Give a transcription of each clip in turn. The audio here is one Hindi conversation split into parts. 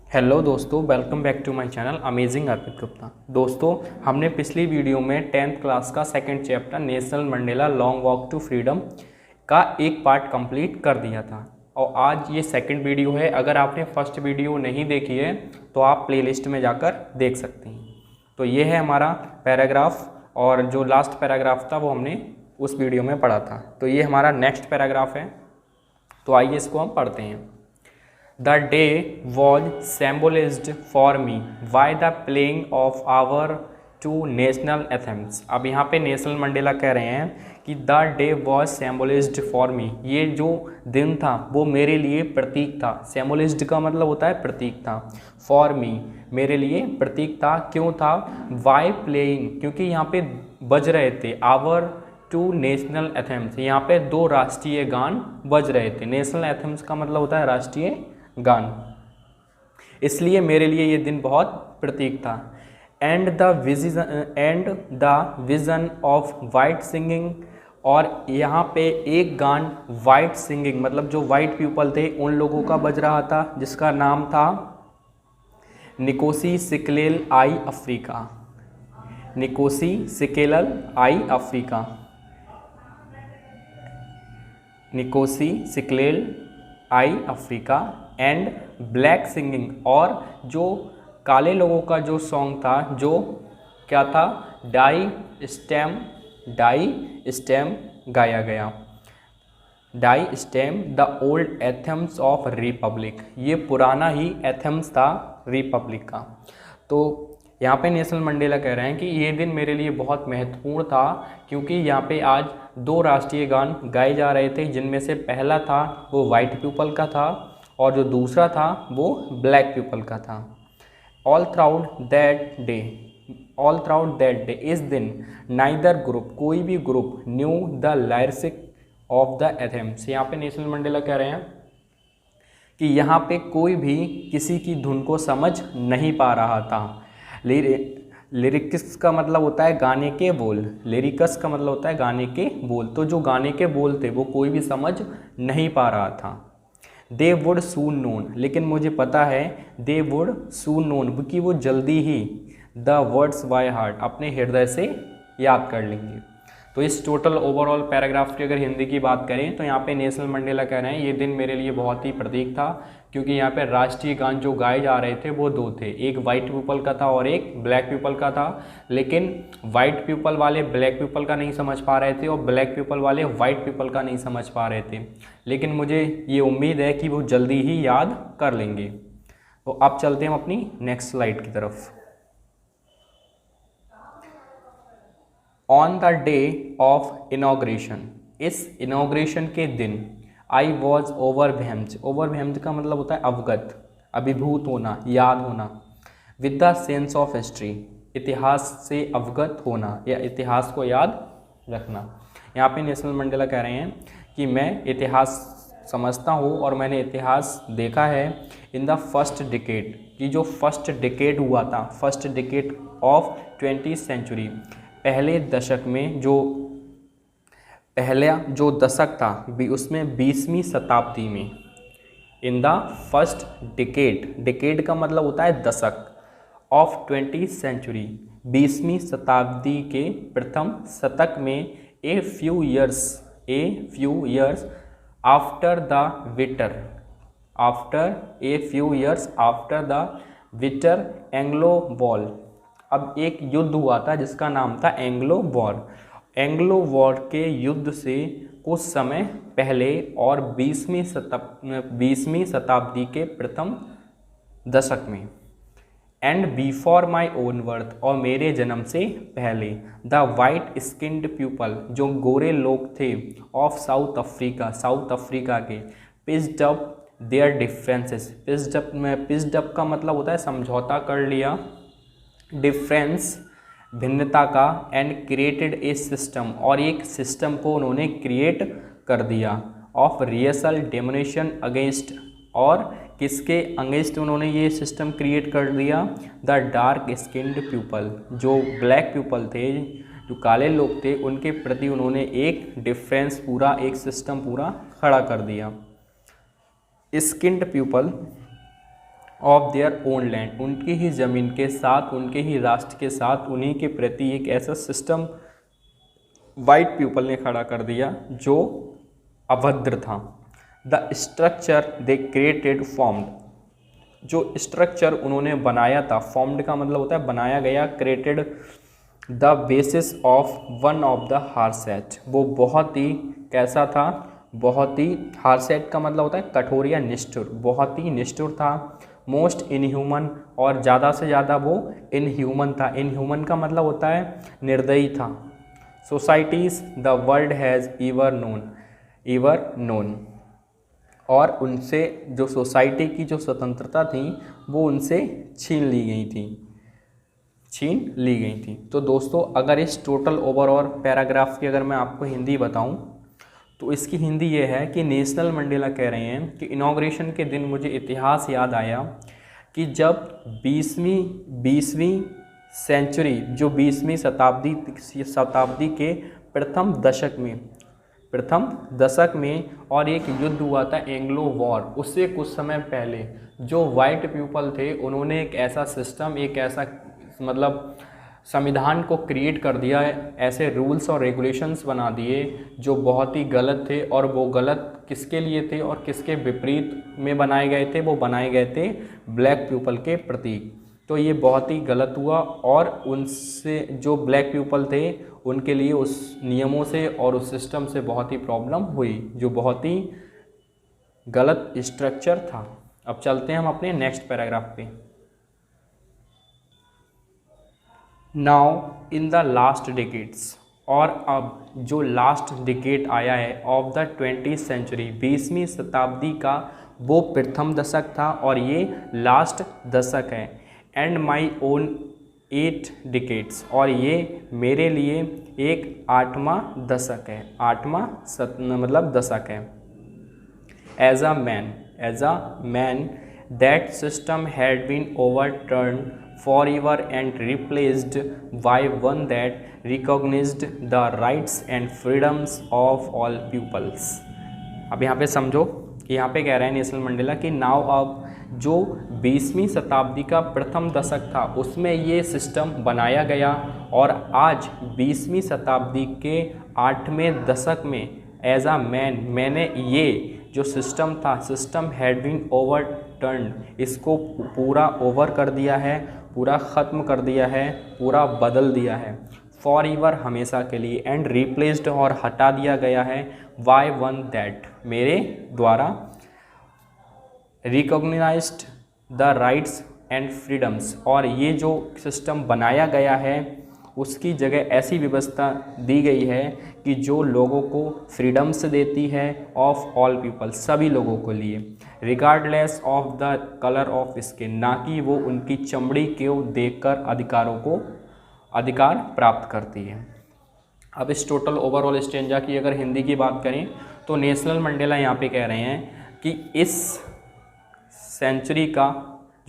हेलो दोस्तों, welcome back to my channel amazing Arpit Gupta. दोस्तों, हमने पिछली वीडियो में 10th क्लास का second chapter Nelson Mandela long walk to freedom का एक पार्ट कंप्लीट कर दिया था और आज ये सेकंड वीडियो है। अगर आपने फर्स्ट वीडियो नहीं देखी है तो आप प्लेलिस्ट में जाकर देख सकते हैं। तो ये है हमारा पैराग्राफ और जो लास्ट पैराग्राफ था वो हमने उस वीडियो में पढ़ा था। तो ये हमारा नेक्स्ट पैराग्राफ है, तो आइए इसको हम पढ़ते हैं। The day was symbolized for me by the playing of our two national anthems। अब यहाँ पे नेशनल मंडेला कह रहे हैं कि the day was symbolized for me, ये जो दिन था वो मेरे लिए प्रतीक था। symbolized का मतलब होता है प्रतीक था। for me मेरे लिए प्रतीक था। क्यों था? by playing क्योंकि यहाँ पे बज रहे थे our टू नेशनल एथेम्स, यहाँ पे दो राष्ट्रीय गान बज रहे थे। नेशनल एथेम्स का मतलब होता है राष्ट्रीय गान, इसलिए मेरे लिए ये दिन बहुत प्रतीक था। And the vision of white singing, और यहाँ पे एक गान वाइट सिंगिंग मतलब जो वाइट पीपल थे उन लोगों का बज रहा था, जिसका नाम था Nkosi Sikelel i Africa. Nkosi Sikelel i Africa, Nkosi Sikelel i Africa. And black singing, और जो काले लोगों का जो सॉन्ग था जो क्या था, डाई स्टेम गाया गया। Die Stem the old anthems of republic, ये पुराना ही एथेम्स था रिपब्लिक का। तो यहाँ पे नेशनल मंडेला कह रहे हैं कि ये दिन मेरे लिए बहुत महत्वपूर्ण था क्योंकि यहाँ पे आज दो राष्ट्रीय गान गाए जा रहे थे, जिनमें से पहला था वो वाइट पीपल का था और जो दूसरा था वो ब्लैक पीपल का था। ऑल थ्राउट दैट डे, इस दिन नाइदर ग्रुप, कोई भी group, knew the lyrics of the anthems. यहाँ पे नेशनल मंडेला कह रहे हैं कि यहाँ पे कोई भी किसी की धुन को समझ नहीं पा रहा था। लिरिक्स का मतलब होता है गाने के बोल, लिरिकस का मतलब होता है गाने के बोल। तो जो गाने के बोल थे वो कोई भी समझ नहीं पा रहा था। दे वुड सून नोन, लेकिन मुझे पता है दे वुड सून नोन कि वो जल्दी ही द वर्ड्स बाय हार्ट, अपने हृदय से याद कर लेंगे। तो इस टोटल ओवरऑल पैराग्राफ की अगर हिंदी की बात करें तो यहाँ पे नेशनल मंडेला कह रहे हैं ये दिन मेरे लिए बहुत ही प्रतीक था क्योंकि यहाँ पे राष्ट्रीय गान जो गाए जा रहे थे वो दो थे, एक वाइट पीपल का था और एक ब्लैक पीपल का था। लेकिन वाइट पीपल वाले ब्लैक पीपल का नहीं समझ पा रहे थे और ब्लैक पीपल वाले वाइट पीपल का नहीं समझ पा रहे थे, लेकिन मुझे ये उम्मीद है कि वो जल्दी ही याद कर लेंगे। तो अब चलते हैं हम अपनी नेक्स्ट स्लाइड की तरफ। On the day of inauguration, इस इनॉग्रेशन के दिन आई वॉज ओवरवेल्म्ड का मतलब होता है अवगत, अभिभूत होना, याद होना। With the sense of history, इतिहास से अवगत होना या इतिहास को याद रखना। यहाँ पे नेशनल मंडेला कह रहे हैं कि मैं इतिहास समझता हूँ और मैंने इतिहास देखा है इन द फर्स्ट डिकेड, कि जो फर्स्ट डिकेड हुआ था, first decade of 20th century, पहले दशक में पहला जो दशक था उसमें 20वीं शताब्दी में, इन द फर्स्ट डिकेड का मतलब होता है दशक, ऑफ 20th सेंचुरी 20वीं शताब्दी के प्रथम शतक में, a few years after the bitter Anglo war. अब एक युद्ध हुआ था जिसका नाम था एंग्लो वॉर के युद्ध से कुछ समय पहले और 20वीं शताब्दी के प्रथम दशक में। And before my own birth, और मेरे जन्म से पहले, द वाइट स्किन्ड पीपल, जो गोरे लोग थे, ऑफ साउथ अफ्रीका के, pitched up there differences. Pitched up का मतलब होता है समझौता कर लिया, डिफरेंस भिन्नता का, एंड क्रिएटेड ए सिस्टम, और एक सिस्टम को उन्होंने क्रिएट कर दिया, ऑफ रियसल डोमिनेशन अगेंस्ट, और किसके अगेंस्ट उन्होंने ये सिस्टम क्रिएट कर दिया, द डार्क स्किन्ड पीपल, जो ब्लैक पीपल थे, जो काले लोग थे, उनके प्रति उन्होंने एक डिफरेंस पूरा, एक सिस्टम पूरा खड़ा कर दिया। Skinned people of their own land, उनकी ही ज़मीन के साथ, उनके ही राष्ट्र के साथ उन्हीं के प्रति एक ऐसा सिस्टम वाइट पीपल ने खड़ा कर दिया जो अभद्र था। The structure they created formed, जो स्ट्रक्चर उन्होंने बनाया था, फॉर्म्ड का मतलब होता है बनाया गया, created the basis of one of the harshest, वो बहुत ही कैसा था, बहुत ही, हार्सेट का मतलब होता है कठोर या निष्ठुर, बहुत ही निष्ठुर था। मोस्ट इनह्यूमन, और ज़्यादा से ज़्यादा वो इनह्यूमन था। इनह्यूमन का मतलब होता है निर्दयी था। Societies the world has ever known, और उनसे जो सोसाइटी की जो स्वतंत्रता थी वो उनसे छीन ली गई थी। तो दोस्तों अगर इस टोटल ओवरऑल पैराग्राफ की अगर मैं आपको हिंदी बताऊं तो इसकी हिंदी ये है कि नेशनल मंडेला कह रहे हैं कि इनॉग्रेशन के दिन मुझे इतिहास याद आया कि जब 20वीं सेंचुरी, जो 20वीं शताब्दी के प्रथम दशक में और एक युद्ध हुआ था एंग्लो वॉर, उससे कुछ समय पहले जो वाइट पीपल थे उन्होंने एक ऐसा सिस्टम, एक ऐसा मतलब संविधान को क्रिएट कर दिया है, ऐसे रूल्स और रेगुलेशंस बना दिए जो बहुत ही गलत थे। और वो गलत किसके लिए थे और किसके विपरीत में बनाए गए थे? वो बनाए गए थे ब्लैक पीपल के प्रति। तो ये बहुत ही गलत हुआ और उनसे जो ब्लैक पीपल थे उनके लिए उस नियमों से और उस सिस्टम से बहुत ही प्रॉब्लम हुई, जो बहुत ही गलत स्ट्रक्चर था। अब चलते हैं हम अपने नेक्स्ट पैराग्राफ पे। Now in the last decades, और अब जो लास्ट डिकेड आया है ऑफ द 20th सेंचुरी, 20वीं शताब्दी का वो प्रथम दशक था और ये लास्ट दशक है। एंड माई ओन 8 डिकेड्स, और ये मेरे लिए एक 8वां दशक है, 8वां मतलब दशक है। As a man that system had been overturn forever and replaced by one that recognized the rights and freedoms of all peoples। अब यहाँ पे समझो कि यहाँ पे कह रहे हैं नेशनल मंडेला कि नाउ अब जो 20वीं शताब्दी का प्रथम दशक था उसमें ये सिस्टम बनाया गया और आज 20वीं शताब्दी के 8वें दशक में एज अ मैन मैंने ये जो सिस्टम था, सिस्टम हैड बीन ओवरटर्न, इसको पूरा ओवर कर दिया है, पूरा ख़त्म कर दिया है, पूरा बदल दिया है, फॉर एवर हमेशा के लिए, एंड रिप्लेस्ड और हटा दिया गया है बाय वन दैट मेरे द्वारा, recognised the rights and freedoms, और ये जो सिस्टम बनाया गया है उसकी जगह ऐसी व्यवस्था दी गई है कि जो लोगों को फ्रीडम्स देती है ऑफ ऑल पीपल, सभी लोगों के लिए, regardless of the colour of skin, ना कि वो उनकी चमड़ी को देखकर अधिकार प्राप्त करती है। अब इस टोटल ओवरऑल स्टेंजा की अगर हिंदी की बात करें तो नेशनल मंडेला यहाँ पे कह रहे हैं कि इस सेंचुरी का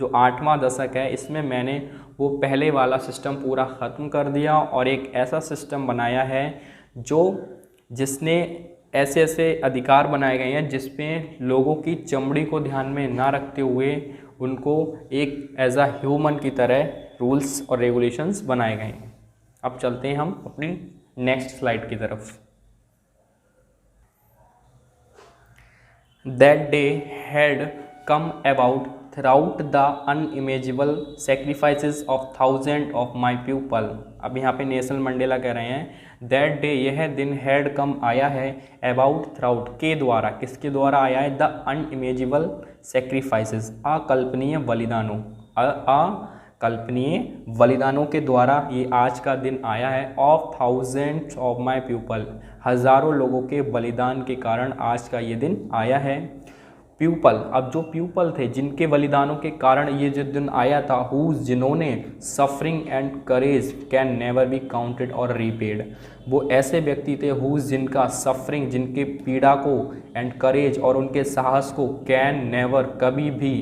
जो 8वां दशक है इसमें मैंने वो पहले वाला सिस्टम पूरा ख़त्म कर दिया और एक ऐसा सिस्टम बनाया है जिसने ऐसे अधिकार बनाए गए हैं जिसमें लोगों की चमड़ी को ध्यान में ना रखते हुए उनको एक एज अ ह्यूमन की तरह रूल्स और रेगुलेशंस बनाए गए हैं। अब चलते हैं हम अपनी नेक्स्ट स्लाइड की तरफ। That day had come about throughout the unimaginable sacrifices of thousands of my people। अब यहाँ पे नेशनल मंडेला कह रहे हैं दैट डे, यह दिन हैड कम आया है, अबाउट थ्राउट के द्वारा, किसके द्वारा आया है? द अनइमेजिबल सेक्रीफाइसेस, अकल्पनीय बलिदानों, अकल्पनीय बलिदानों के द्वारा ये आज का दिन आया है। Of thousands of my people, हज़ारों लोगों के बलिदान के कारण आज का ये दिन आया है। प्यूपल, अब जो प्यूपल थे जिनके बलिदानों के कारण ये जो दिन आया था, जिन्होंने suffering and courage can never be counted और रीपेड, वो ऐसे व्यक्ति थे जिनका सफरिंग, जिनके पीड़ा को, एंड करेज और उनके साहस को, कैन नेवर कभी भी,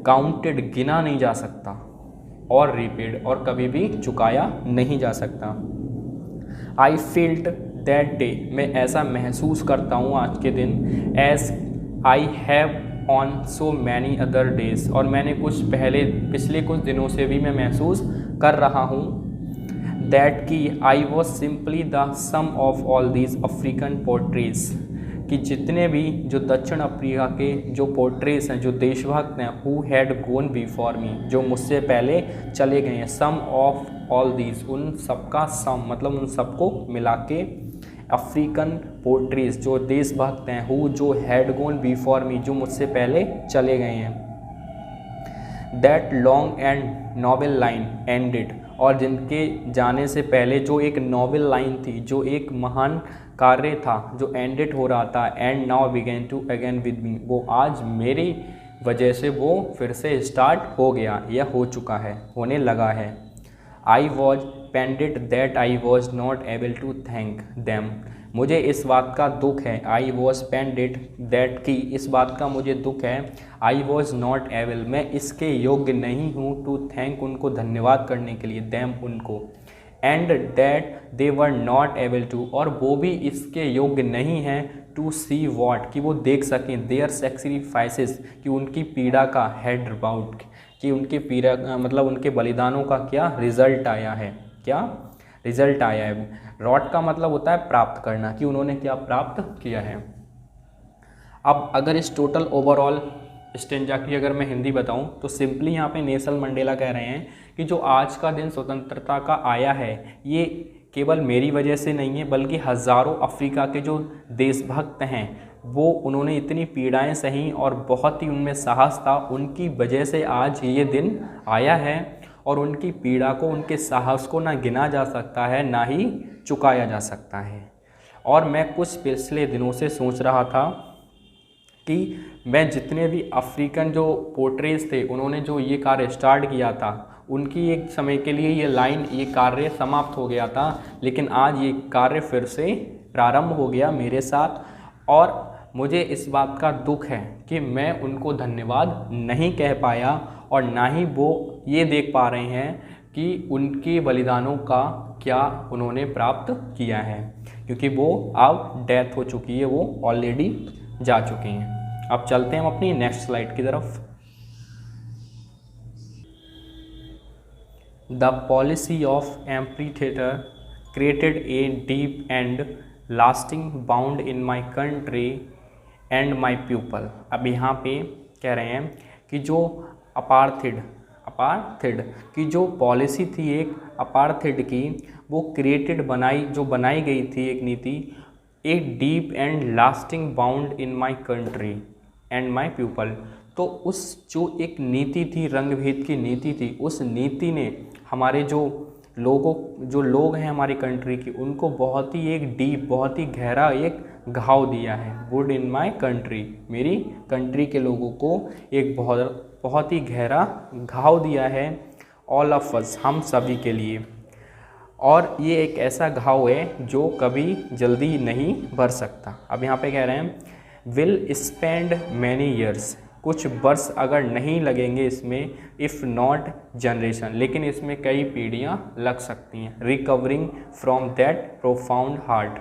काउंटेड गिना नहीं जा सकता, और रीपेड और कभी भी चुकाया नहीं जा सकता। आई फील्ड दैट डे, मैं ऐसा महसूस करता हूँ आज के दिन, as I have on so many other days, और मैंने पिछले कुछ दिनों से भी मैं महसूस कर रहा हूँ दैट कि I was simply the sum of all these African patriots, कि जितने भी जो दक्षिण अफ्रीका के जो पोर्ट्रेज हैं, जो देशभक्त हैं, who had gone before me, जो मुझसे पहले चले गए हैं, सम ऑफ ऑल दीज, उन सबका सम मतलब उन सबको मिला के, अफ्रीकन पोर्ट्रेज जो देशभक्त हैं, हु जो हैड गोन बिफोर मी, जो मुझसे पहले चले गए हैं, that long and novel line ended, और जिनके जाने से पहले जो एक नॉवेल लाइन थी, जो एक महान कार्य था जो एंडेड हो रहा था, and now begin to again with me, वो आज मेरी वजह से वो फिर से स्टार्ट हो गया या हो चुका है, होने लगा है। I was pained that I was not able to thank them, मुझे इस बात का दुख है, आई वॉज पेंडेड दैट की इस बात का मुझे दुख है, आई वॉज नॉट एबल, मैं इसके योग्य नहीं हूँ, टू थैंक, उनको धन्यवाद करने के लिए, देम, उनको, and that they were not able to, और वो भी इसके योग्य नहीं हैं, टू सी वॉट, कि वो देख सकें, देयर सेक्रीफाइसेस, कि उनकी पीड़ा का, हेड अबाउट, कि उनकी पीड़ा मतलब उनके बलिदानों का क्या रिजल्ट आया है, क्या रिजल्ट आया है। रॉट का मतलब होता है प्राप्त करना, कि उन्होंने क्या प्राप्त किया है। अब अगर इस टोटल ओवरऑल स्टेंजा की अगर मैं हिंदी बताऊं तो सिंपली यहाँ पे नेल्सन मंडेला कह रहे हैं कि जो आज का दिन स्वतंत्रता का आया है, ये केवल मेरी वजह से नहीं है, बल्कि हज़ारों अफ्रीका के जो देशभक्त हैं, वो उन्होंने इतनी पीड़ाएं सही और बहुत ही उनमें साहस था, उनकी वजह से आज ये दिन आया है, और उनकी पीड़ा को, उनके साहस को ना गिना जा सकता है, ना ही चुकाया जा सकता है। और मैं कुछ पिछले दिनों से सोच रहा था कि मैं जितने भी अफ्रीकन जो पोर्ट्रेज थे, उन्होंने जो ये कार्य स्टार्ट किया था, उनकी एक समय के लिए ये लाइन, ये कार्य समाप्त हो गया था, लेकिन आज ये कार्य फिर से प्रारंभ हो गया मेरे साथ, और मुझे इस बात का दुख है कि मैं उनको धन्यवाद नहीं कह पाया, और ना ही वो ये देख पा रहे हैं कि उनके बलिदानों का क्या उन्होंने प्राप्त किया है, क्योंकि वो अब डेथ हो चुकी है, वो ऑलरेडी जा चुके हैं। अब चलते हैं हम अपनी नेक्स्ट स्लाइड की तरफ। The policy of amphitheatre created a deep and lasting bound in my country and my people. अब यहाँ पे कह रहे हैं कि जो अपार्थीड की जो पॉलिसी थी एक अपार्थीड की, वो बनाई गई थी एक नीति, a deep and lasting bound in my country and my people. तो उस जो एक नीति थी, रंगभेद की नीति थी, उस नीति ने हमारे जो लोग हैं हमारी कंट्री की, उनको बहुत ही एक डीप, बहुत ही गहरा एक घाव दिया है। वुड इन माई कंट्री, मेरी कंट्री के लोगों को एक बहुत ही गहरा घाव दिया है, ऑल ऑफ अस, हम सभी के लिए। और ये एक ऐसा घाव है जो कभी जल्दी नहीं भर सकता। अब यहाँ पे कह रहे हैं विल स्पेंड मैनी ईयर्स, कुछ वर्ष अगर नहीं लगेंगे इसमें, इफ़ नॉट जनरेशन, लेकिन इसमें कई पीढ़ियाँ लग सकती हैं, recovering from that profound heart,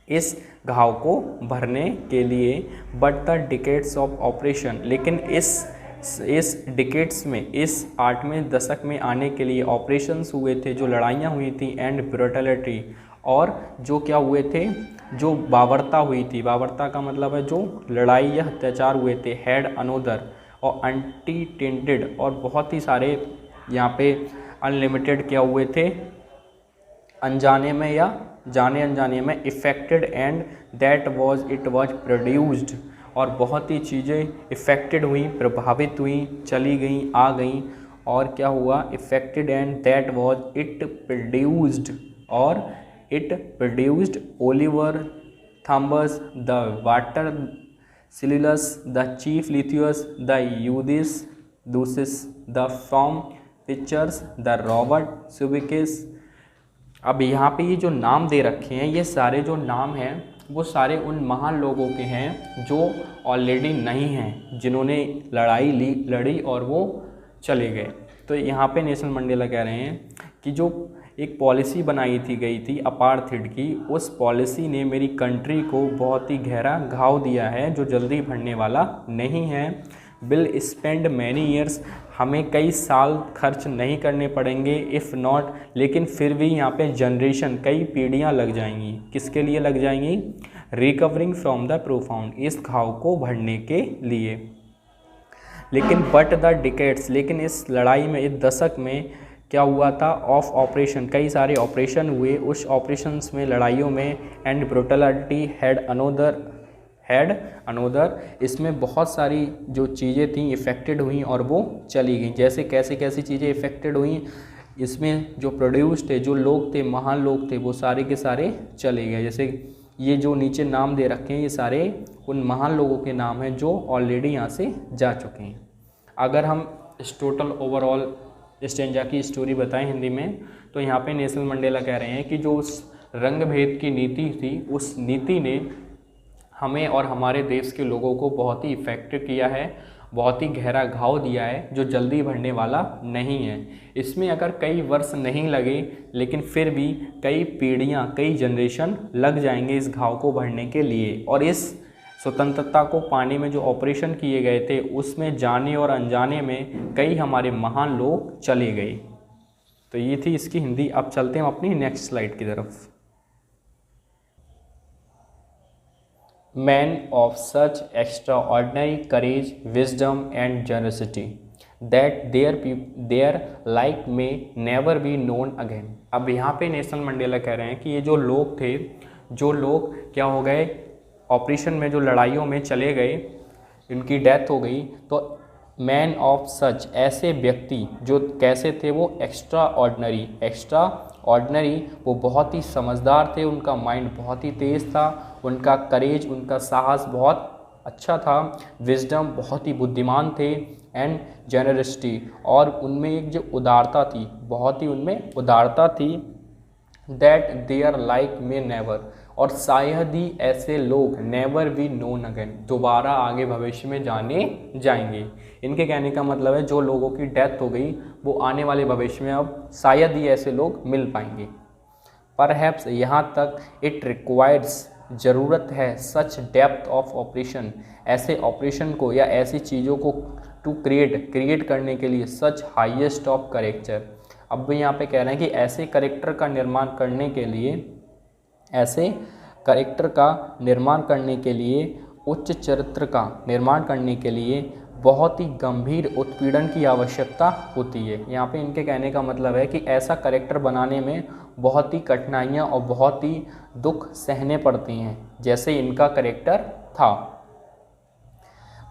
इस घाव को भरने के लिए, but the decades of operation, लेकिन इस डिकेड्स में, इस 8वें दशक में आने के लिए ऑपरेशंस हुए थे, जो लड़ाइयाँ हुई थी, एंड ब्रुटलिटी, और जो क्या हुए थे, जो बाबरता हुई थी, बाबरता का मतलब है जो लड़ाई या अत्याचार हुए थे, हैड अनोदर और अनटीटेंडेड, और बहुत ही सारे यहाँ पे अनलिमिटेड क्या हुए थे, अनजाने में या जाने अनजाने में, affected and that it was produced, और बहुत ही चीज़ें इफ़ेक्टेड हुई, प्रभावित हुई, चली गई, आ गई, और क्या हुआ, affected and that was it produced, और it produced Oliver Thomas, the water silulus, the chief lithius, the yudis dusis, the form pictures, the Robert subikis. अब यहाँ पे ये जो नाम दे रखे हैं, ये सारे जो नाम हैं वो सारे उन महान लोगों के हैं जो ऑलरेडी नहीं हैं, जिन्होंने लड़ी और वो चले गए। तो यहाँ पे नेल्सन मंडेला कह रहे हैं कि जो एक पॉलिसी बनाई गई थी अपार्थाइड की, उस पॉलिसी ने मेरी कंट्री को बहुत ही गहरा घाव दिया है जो जल्दी भरने वाला नहीं है। विल स्पेंड मैनी ईयर्स, हमें कई साल खर्च नहीं करने पड़ेंगे। इफ़ नॉट, लेकिन फिर भी यहाँ पे जनरेशन, कई पीढ़ियाँ लग जाएंगी। किसके लिए लग जाएंगी? रिकवरिंग फ्रॉम द प्रोफाउंड, इस घाव को भरने के लिए। लेकिन बट द डिकेट्स, लेकिन इस लड़ाई में, इस दशक में क्या हुआ था? ऑफ ऑपरेशन, कई सारे ऑपरेशन हुए। उस ऑपरेशंस में, लड़ाइयों में, एंड ब्रुटलिटी हैड अनोदर, इसमें बहुत सारी जो चीज़ें थी इफ़ेक्टेड हुई और वो चली गई। जैसे कैसी कैसी चीज़ें इफ़ेक्टेड हुई? इसमें जो प्रोड्यूस थे, जो लोग थे, महान लोग थे, वो सारे के सारे चले गए। जैसे ये जो नीचे नाम दे रखे हैं, ये सारे उन महान लोगों के नाम हैं जो ऑलरेडी यहाँ से जा चुके हैं। अगर हम इस टोटल ओवरऑल स्टेंजा की स्टोरी बताएं हिंदी में, तो यहाँ पे नेल्सन मंडेला कह रहे हैं कि जो उस रंग भेद की नीति थी, उस नीति ने हमें और हमारे देश के लोगों को बहुत ही इफ़ेक्ट किया है, बहुत ही गहरा घाव दिया है जो जल्दी भरने वाला नहीं है। इसमें अगर कई वर्ष नहीं लगे, लेकिन फिर भी कई पीढ़ियां, कई जनरेशन लग जाएंगे इस घाव को भरने के लिए। और इस स्वतंत्रता को पाने में जो ऑपरेशन किए गए थे, उसमें जाने और अनजाने में कई हमारे महान लोग चले गए। तो ये थी इसकी हिंदी। अब चलते हैं अपनी नेक्स्ट स्लाइड की तरफ। Men of such extraordinary courage, wisdom and generosity that their like may never be known again। अब यहाँ पे नेल्सन मंडेला कह रहे हैं कि ये जो लोग थे, जो लोग क्या हो गए, ऑपरेशन में जो लड़ाइयों में चले गए, इनकी डेथ हो गई, तो मैन ऑफ सच, ऐसे व्यक्ति जो कैसे थे? वो एक्स्ट्रा ऑर्डिनरी, वो बहुत ही समझदार थे, उनका माइंड बहुत ही तेज़ था, उनका करेज, उनका साहस बहुत अच्छा था, विजडम, बहुत ही बुद्धिमान थे, एंड जेनरसिटी, और उनमें एक जो उदारता थी, बहुत ही उनमें उदारता थी, दैट देयर लाइक में नेवर, और शायद ही ऐसे लोग नेवर बी नोन अगेन, दोबारा आगे भविष्य में जाने जाएंगे। इनके कहने का मतलब है जो लोगों की डेथ हो गई, वो आने वाले भविष्य में अब शायद ही ऐसे लोग मिल पाएंगे। परहैप्स, यहाँ तक इट रिक्वायर्स, ज़रूरत है, सच डेप्थ ऑफ ऑपरेशन, ऐसे ऑपरेशन को या ऐसी चीज़ों को टू क्रिएट करने के लिए, सच हाईएस्ट ऑफ करेक्टर। अब भी यहाँ पे कह रहे हैं कि ऐसे करेक्टर का निर्माण करने के लिए, ऐसे करेक्टर का निर्माण करने के लिए, उच्च चरित्र का निर्माण करने के लिए बहुत ही गंभीर उत्पीड़न की आवश्यकता होती है। यहाँ पे इनके कहने का मतलब है कि ऐसा करेक्टर बनाने में बहुत ही कठिनाइयाँ और बहुत ही दुख सहने पड़ती हैं, जैसे इनका करेक्टर था।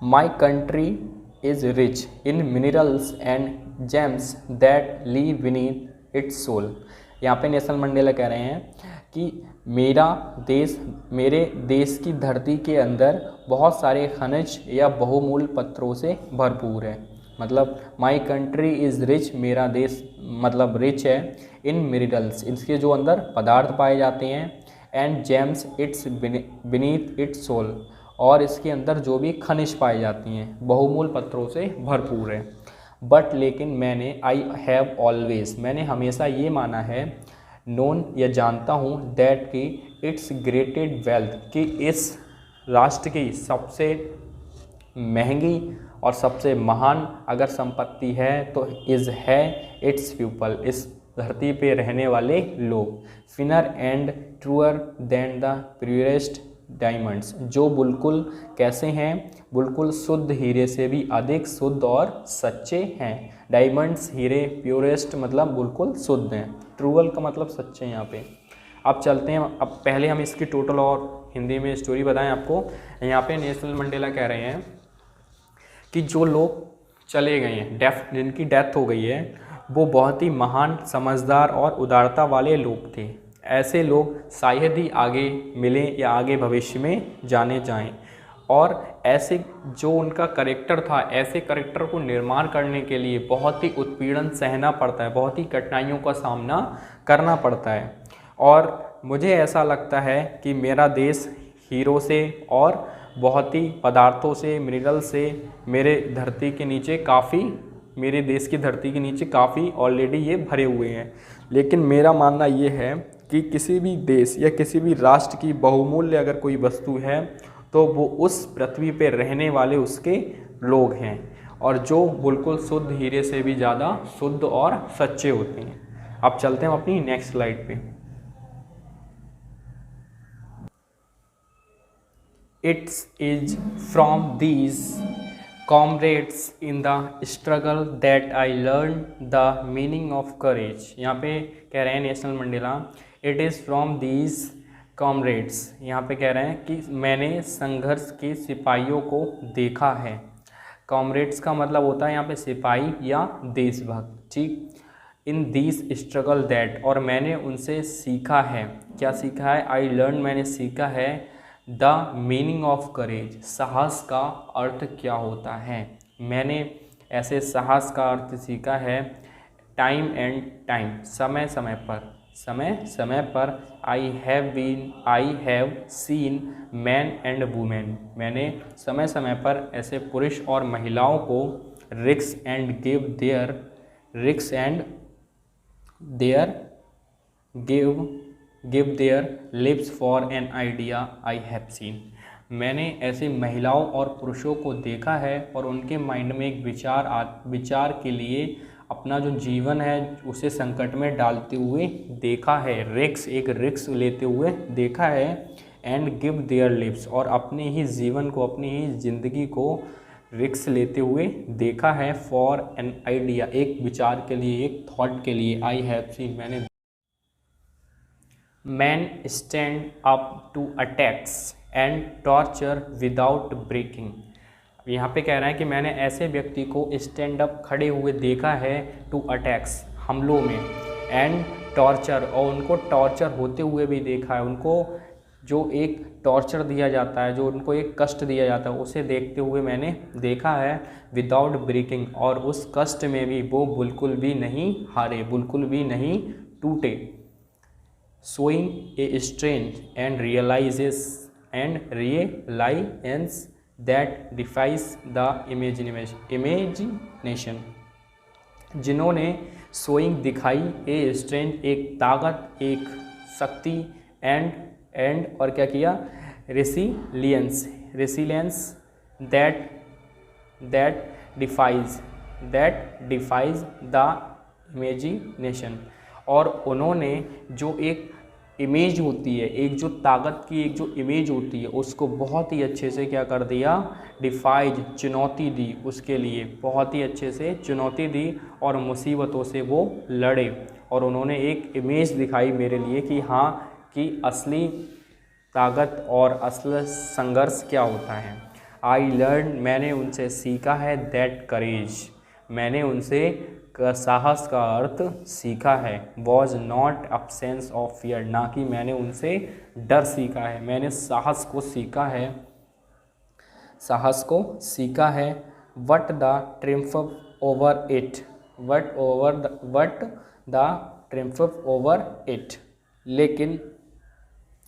My country is rich in minerals and gems that live beneath its soil. यहाँ पे नेल्सन मंडेला कह रहे हैं कि मेरे देश की धरती के अंदर बहुत सारे खनिज या बहुमूल्य पत्थरों से भरपूर है। मतलब माई कंट्री इज़ रिच, मेरा देश मतलब रिच है, इन मिनरल्स, इसके जो अंदर पदार्थ पाए जाते हैं, and gems its beneath its soil, और इसके अंदर जो भी खनिज पाए जाती हैं, बहुमूल्य पत्थरों से भरपूर है। बट लेकिन मैंने हमेशा ये माना है, नोन या जानता हूँ, दैट कि इट्स ग्रेटेड वेल्थ, कि इस राष्ट्र की सबसे महंगी और सबसे महान अगर संपत्ति है तो है इट्स पीपल, इस धरती पे रहने वाले लोग। Finer and truer than the purest diamonds, जो बिल्कुल कैसे हैं, बिल्कुल शुद्ध हीरे से भी अधिक शुद्ध और सच्चे हैं। डायमंड्स, हीरे, प्योरेस्ट मतलब बिल्कुल शुद्ध हैं, ट्रूअल का मतलब सच्चे हैं यहाँ पे। अब चलते हैं, अब पहले हम इसकी टोटल और हिंदी में स्टोरी बताएं आपको। यहाँ पे नेल्सन मंडेला कह रहे हैं कि जो लोग चले गए हैं, जिनकी डेथ हो गई है, वो बहुत ही महान, समझदार और उदारता वाले लोग थे। ऐसे लोग शायद ही आगे मिलें या आगे भविष्य में जाने जाएं, और ऐसे जो उनका करेक्टर था, ऐसे करेक्टर को निर्माण करने के लिए बहुत ही उत्पीड़न सहना पड़ता है, बहुत ही कठिनाइयों का सामना करना पड़ता है। और मुझे ऐसा लगता है कि मेरा देश हीरो से और बहुत ही पदार्थों से, मिनरल से मेरे धरती के नीचे काफ़ी मेरे देश की धरती के नीचे काफ़ी ऑलरेडी ये भरे हुए हैं। लेकिन मेरा मानना ये है कि किसी भी देश या किसी भी राष्ट्र की बहुमूल्य अगर कोई वस्तु है तो वो उस पृथ्वी पे रहने वाले उसके लोग हैं, और जो बिल्कुल शुद्ध हीरे से भी ज़्यादा शुद्ध और सच्चे होते हैं। अब चलते हैं अपनी नेक्स्ट स्लाइड पे। It is from these comrades in the struggle that I learned the meaning of courage। यहाँ पे कह रहे हैं national Mandela, it is from these comrades, यहाँ पे कह रहे हैं कि मैंने संघर्ष के सिपाहियों को देखा है। कॉमरेड्स का मतलब होता है यहाँ पे सिपाही या देशभक्त, ठीक। इन दीज स्ट्रगल दैट, और मैंने उनसे सीखा है। क्या सीखा है? आई लर्न, मैंने सीखा है द मीनिंग ऑफ करेज, साहस का अर्थ क्या होता है। मैंने ऐसे साहस का अर्थ सीखा है। टाइम एंड टाइम, समय समय पर आई have scene man and women, मैंने समय समय पर ऐसे पुरुष और महिलाओं को give their lips for an idea I have seen। मैंने ऐसे महिलाओं और पुरुषों को देखा है और उनके माइंड में एक विचार के लिए अपना जो जीवन है उसे संकट में डालते हुए देखा है। एक रिक्स लेते हुए देखा है। एंड गिव देयर लिप्स, और अपने ही जीवन को, अपनी ही जिंदगी को रिक्स लेते हुए देखा है। फॉर एन आइडिया, एक विचार के लिए, एक थॉट के लिए। आई हैव सीन, मैंने। Man stand up to attacks and torture without breaking. यहाँ पे कह रहा है कि मैंने ऐसे व्यक्ति को स्टैंड अप, खड़े हुए देखा है, टू अटैक्स, हमलों में, एंड टॉर्चर, और उनको टॉर्चर होते हुए भी देखा है। उनको जो एक टॉर्चर दिया जाता है, जो उनको एक कष्ट दिया जाता है, उसे देखते हुए मैंने देखा है। विदाउट ब्रेकिंग, और उस कष्ट में भी वो बिल्कुल भी नहीं हारे, बिल्कुल भी नहीं टूटे। showing a strength and realize that defies the imagination। जिन्होंने showing दिखाई, a strength एक ताकत, एक शक्ति, and और क्या किया, resilience that defies the imagination। और उन्होंने जो एक इमेज होती है, एक जो ताकत की एक जो इमेज होती है, उसको बहुत ही अच्छे से क्या कर दिया, डिफाइज, चुनौती दी, उसके लिए बहुत ही अच्छे से चुनौती दी, और मुसीबतों से वो लड़े, और उन्होंने एक इमेज दिखाई मेरे लिए कि हाँ, कि असली ताकत और असली संघर्ष क्या होता है। आई लर्न, मैंने उनसे सीखा है, दैट करेज, मैंने उनसे साहस का अर्थ सीखा है। Was not absence of fear, ना कि मैंने उनसे डर सीखा है, मैंने साहस को सीखा है, what the triumph over it, लेकिन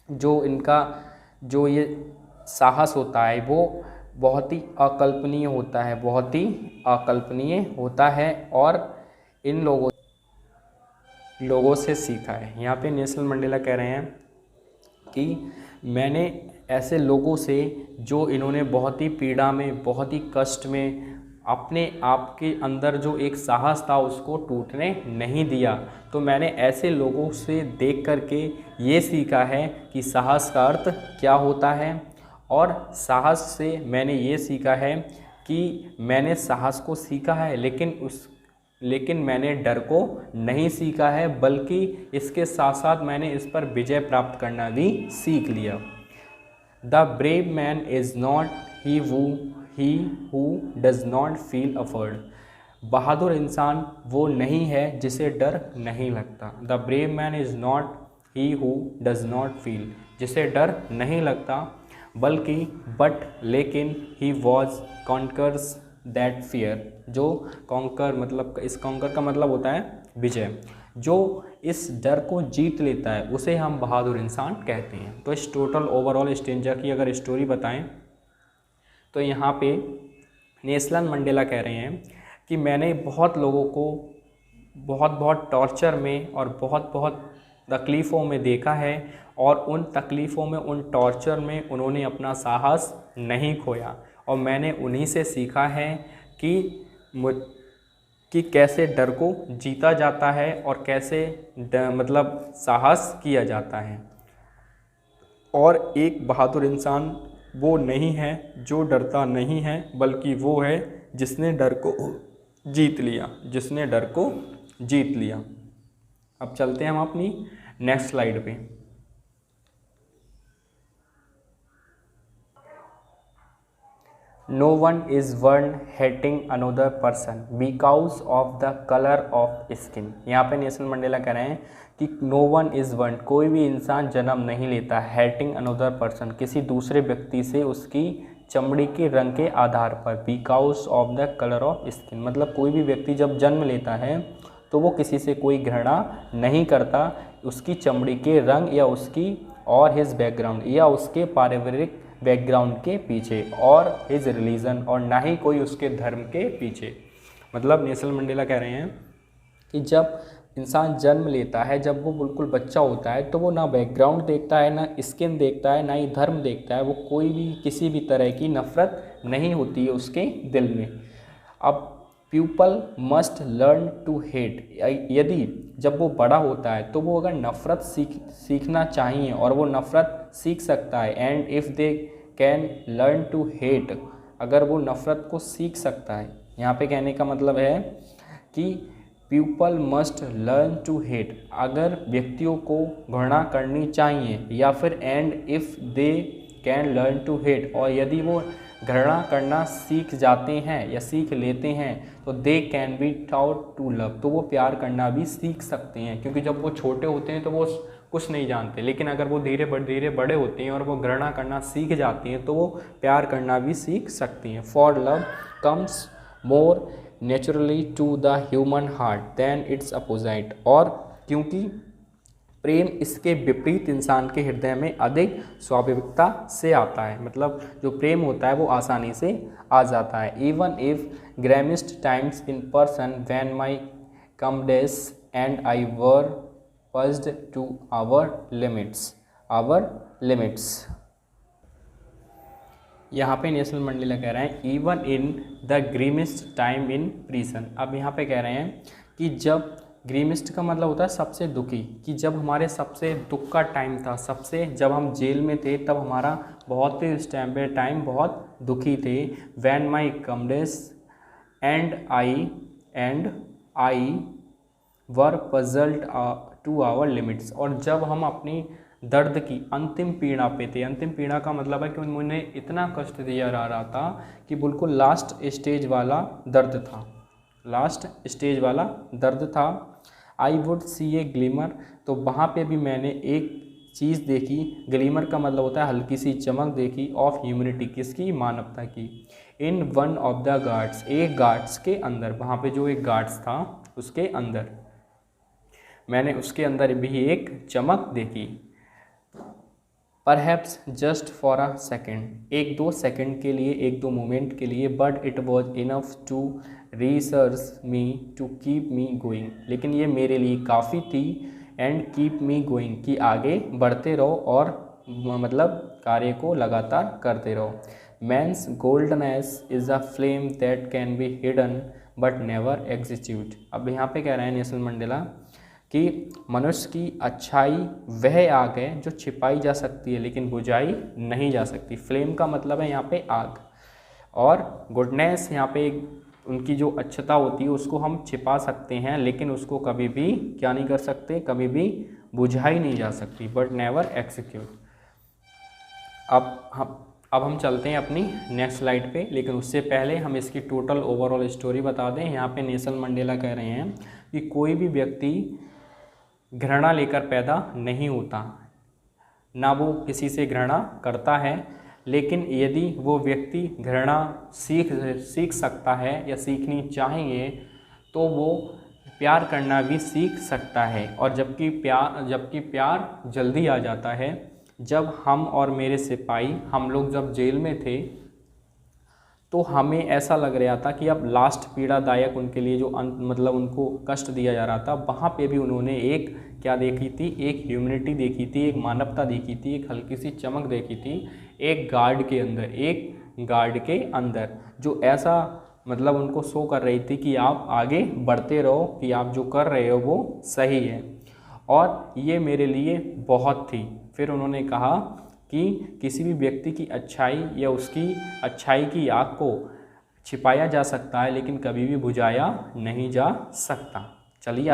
जो इनका जो ये साहस होता है वो बहुत ही अकल्पनीय होता है, और इन लोगों से सीखा है। यहाँ पे नेल्सन मंडेला कह रहे हैं कि मैंने ऐसे लोगों से, जो इन्होंने बहुत ही पीड़ा में, बहुत ही कष्ट में अपने आप के अंदर जो एक साहस था उसको टूटने नहीं दिया, तो मैंने ऐसे लोगों से देख करके ये सीखा है कि साहस का अर्थ क्या होता है। और साहस से मैंने ये सीखा है कि मैंने साहस को सीखा है, लेकिन मैंने डर को नहीं सीखा है, बल्कि इसके साथ साथ मैंने इस पर विजय प्राप्त करना भी सीख लिया। The brave man is not he who does not feel afraid, बहादुर इंसान वो नहीं है जिसे डर नहीं लगता। The brave man is not he who does not feel, जिसे डर नहीं लगता, बल्कि लेकिन he was conquers that fear, जो कॉन्कर मतलब, इस कॉन्कर का मतलब होता है विजय, जो इस डर को जीत लेता है उसे हम बहादुर इंसान कहते हैं। तो इस टोटल ओवरऑल स्टेंजा की अगर स्टोरी बताएं तो यहाँ पे नेल्सन मंडेला कह रहे हैं कि मैंने बहुत लोगों को बहुत बहुत टॉर्चर में और बहुत बहुत तकलीफ़ों में देखा है, और उन तकलीफ़ों में, उन टॉर्चर में उन्होंने अपना साहस नहीं खोया, और मैंने उन्हीं से सीखा है कि कैसे डर को जीता जाता है और कैसे मतलब साहस किया जाता है। और एक बहादुर इंसान वो नहीं है जो डरता नहीं है, बल्कि वो है जिसने डर को जीत लिया, जिसने डर को जीत लिया। अब चलते हैं हम अपनी नेक्स्ट स्लाइड पे। No one is one hating another person because of the color of skin। यहाँ पे नेल्सन मंडेला कह रहे हैं कि no one is one, कोई भी इंसान जन्म नहीं लेता hating another person, किसी दूसरे व्यक्ति से उसकी चमड़ी के रंग के आधार पर, because of the color of skin, मतलब कोई भी व्यक्ति जब जन्म लेता है तो वो किसी से कोई घृणा नहीं करता उसकी चमड़ी के रंग या उसकी और हिज बैकग्राउंड या उसके पारिवारिक बैकग्राउंड के पीछे और हिज रिलीजन, और ना ही कोई उसके धर्म के पीछे। मतलब नेल्सन मंडेला कह रहे हैं कि जब इंसान जन्म लेता है, जब वो बिल्कुल बच्चा होता है, तो वो ना बैकग्राउंड देखता है, ना स्किन देखता है, ना ही धर्म देखता है, वो कोई भी किसी भी तरह की नफ़रत नहीं होती है उसके दिल में। अब people must learn to hate, यदि जब वो बड़ा होता है तो वो अगर नफ़रत सीखना चाहिए और वो नफ़रत सीख सकता है, and if they can learn to hate, अगर वो नफ़रत को सीख सकता है। यहाँ पे कहने का मतलब है कि people must learn to hate, अगर व्यक्तियों को घृणा करनी चाहिए, या फिर and if they can learn to hate, और यदि वो घृणा करना सीख जाते हैं या सीख लेते हैं तो they can be taught to love, तो वो प्यार करना भी सीख सकते हैं। क्योंकि जब वो छोटे होते हैं तो वो कुछ नहीं जानते, लेकिन अगर वो धीरे बड़े होते हैं और वो घृणा करना सीख जाती हैं तो वो प्यार करना भी सीख सकती हैं। For love comes more naturally to the human heart than its opposite, और क्योंकि प्रेम इसके विपरीत इंसान के हृदय में अधिक स्वाभाविकता से आता है, मतलब जो प्रेम होता है वो आसानी से आ जाता है। Even if grimmest times in person when my comrades and I were pushed to our limits. यहाँ पे नेल्सन मंडेला कह रहे हैं even in the grimmest time in prison. अब यहाँ पे कह रहे हैं कि जब ग्रीमिस्ट का मतलब होता है सबसे दुखी, कि जब हमारे सबसे दुख का टाइम था, सबसे जब हम जेल में थे तब हमारा बहुत ही उस टाइम पे टाइम बहुत दुखी थे। When my comrades and I were puzzled to our limits, और जब हम अपनी दर्द की अंतिम पीड़ा पे थे। अंतिम पीड़ा का मतलब है कि उन्हें इतना कष्ट दिया जा रहा था कि बिल्कुल लास्ट स्टेज वाला दर्द था, लास्ट स्टेज वाला दर्द था। I would see A glimmer, तो वहाँ पे भी मैंने एक चीज़ देखी, ग्लिमर का मतलब होता है हल्की सी चमक देखी, ऑफ ह्यूमनिटी, किसकी, मानवता की। In one of the guards, एक गार्ड्स के अंदर, वहाँ पे जो एक गार्ड्स था उसके अंदर मैंने उसके अंदर भी एक चमक देखी। Perhaps just for a second, एक दो सेकेंड के लिए, एक दो मोमेंट के लिए, but it was enough to research me to keep me going, लेकिन ये मेरे लिए काफ़ी थी, एंड कीप मी गोइंग, कि आगे बढ़ते रहो और मतलब कार्य को लगातार करते रहो। Man's goodness is a flame that can be hidden but never execute. अब यहाँ पे कह रहे हैं नेल्सन मंडेला कि मनुष्य की अच्छाई वह आग है जो छिपाई जा सकती है लेकिन बुझाई नहीं जा सकती। फ्लेम का मतलब है यहाँ पे आग, और गुडनेस यहाँ पे उनकी जो अच्छता होती है उसको हम छिपा सकते हैं, लेकिन उसको कभी भी क्या नहीं कर सकते, कभी भी बुझाई नहीं जा सकती, बट नेवर एक्सिक्यूट। अब हम चलते हैं अपनी नेक्स्ट स्लाइड पे, लेकिन उससे पहले हम इसकी टोटल ओवरऑल स्टोरी बता दें। यहाँ पे नेल्सन मंडेला कह रहे हैं कि कोई भी व्यक्ति घृणा लेकर पैदा नहीं होता, ना वो किसी से घृणा करता है, लेकिन यदि वो व्यक्ति घृणा सीख सकता है या सीखनी चाहिए तो वो प्यार करना भी सीख सकता है। और जबकि प्यार जल्दी आ जाता है। जब हम और मेरे सिपाही, हम लोग जब जेल में थे तो हमें ऐसा लग रहा था कि अब लास्ट पीड़ादायक उनके लिए जो मतलब उनको कष्ट दिया जा रहा था, वहाँ पे भी उन्होंने एक क्या देखी थी, एक ह्यूमैनिटी देखी थी, एक मानवता देखी थी, एक हल्की सी चमक देखी थी एक गार्ड के अंदर, जो ऐसा मतलब उनको शो कर रही थी कि आप आगे बढ़ते रहो, कि आप जो कर रहे हो वो सही है। और ये मेरे लिए बहुत थी। फिर उन्होंने कहा कि किसी भी व्यक्ति की अच्छाई या उसकी अच्छाई की आग को छिपाया जा सकता है, लेकिन कभी भी बुझाया नहीं जा सकता। चलिए